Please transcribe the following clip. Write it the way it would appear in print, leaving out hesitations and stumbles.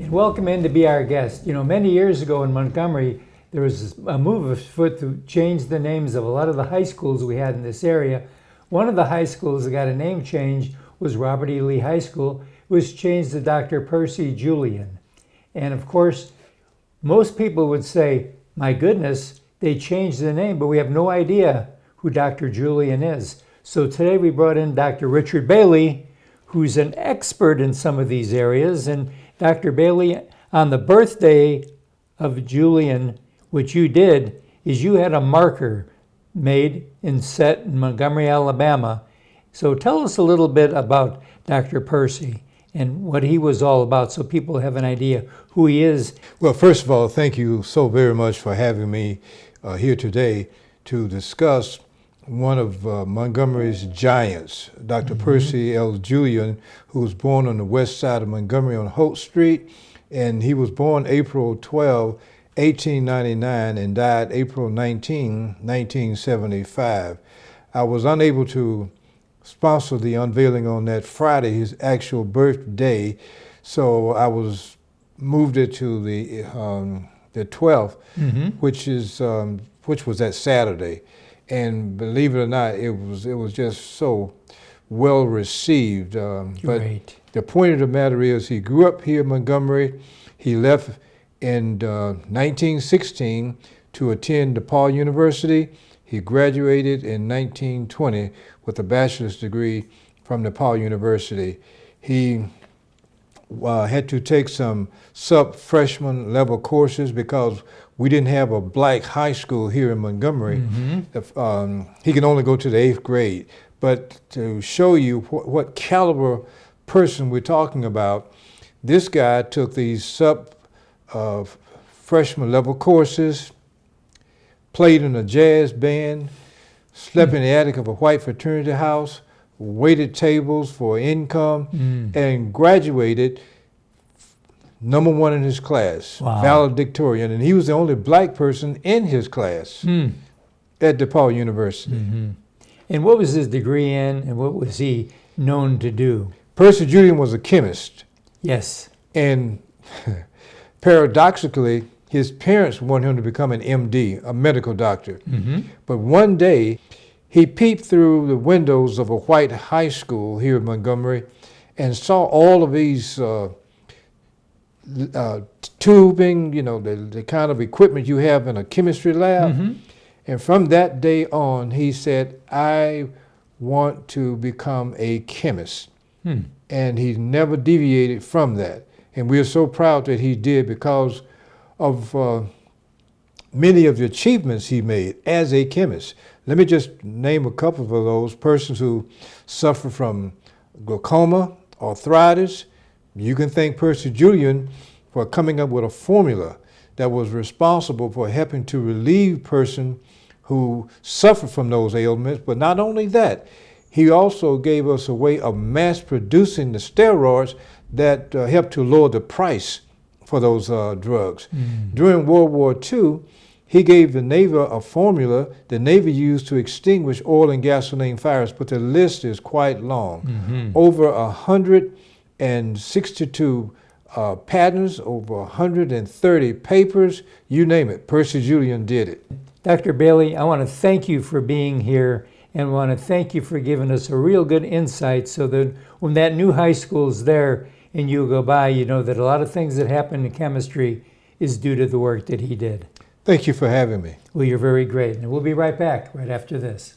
and welcome in to be our guest. You know, many years ago in Montgomery, there was a move afoot to change the names of a lot of the high schools we had in this area. One of the high schools that got a name change was Robert E. Lee High School. It was changed to Dr. Percy Julian. And of course, most people would say, my goodness, they changed the name, but we have no idea who Dr. Julian is. So today we brought in Dr. Richard Bailey, who's an expert in some of these areas. And Dr. Bailey, on the birthday of Julian, which you did, is you had a marker made and set in Montgomery, Alabama. So tell us a little bit about Dr. Percy and what he was all about so people have an idea who he is. Well, first of all, thank you so very much for having me here today to discuss one of Montgomery's giants, Dr. Percy L. Julian, who was born on the west side of Montgomery on Holt Street, and he was born April 12, 1899, and died April 19, 1975. I was unable to sponsor the unveiling on that Friday, his actual birthday, so I was moved it to the 12th, which was that Saturday. And believe it or not, it was just so well received. But the point of the matter is, he grew up here in Montgomery. He left in 1916 to attend DePaul University. He graduated in 1920 with a bachelor's degree from DePaul University. He had to take some sub-freshman level courses because we didn't have a black high school here in Montgomery. He can only go to the 8th grade. But to show you what caliber person we're talking about, this guy took these sub-freshman level courses, played in a jazz band, slept in the attic of a white fraternity house, waited tables for income, and graduated #1 in his class, valedictorian, and he was the only black person in his class at DePaul University. And what was his degree in, and what was he known to do? Percy Julian was a chemist. Yes. And paradoxically, his parents wanted him to become an MD, a medical doctor. But one day, he peeped through the windows of a white high school here in Montgomery and saw all of these tubing, you know, the kind of equipment you have in a chemistry lab. And from that day on, he said, I want to become a chemist. And he never deviated from that. And we're so proud that he did because of many of the achievements he made as a chemist. Let me just name a couple of those. Persons who suffer from glaucoma, arthritis. You can thank Percy Julian for coming up with a formula that was responsible for helping to relieve persons who suffer from those ailments. But not only that, he also gave us a way of mass producing the steroids that helped to lower the price for those drugs. During World War II, he gave the Navy a formula the Navy used to extinguish oil and gasoline fires, but the list is quite long. Over 162 patents, over 130 papers, you name it, Percy Julian did it. Dr. Bailey, I want to thank you for being here, and want to thank you for giving us a real good insight so that when that new high school is there and you go by, you know that a lot of things that happen in chemistry is due to the work that he did. Thank you for having me. Well, you're very great. And we'll be right back right after this.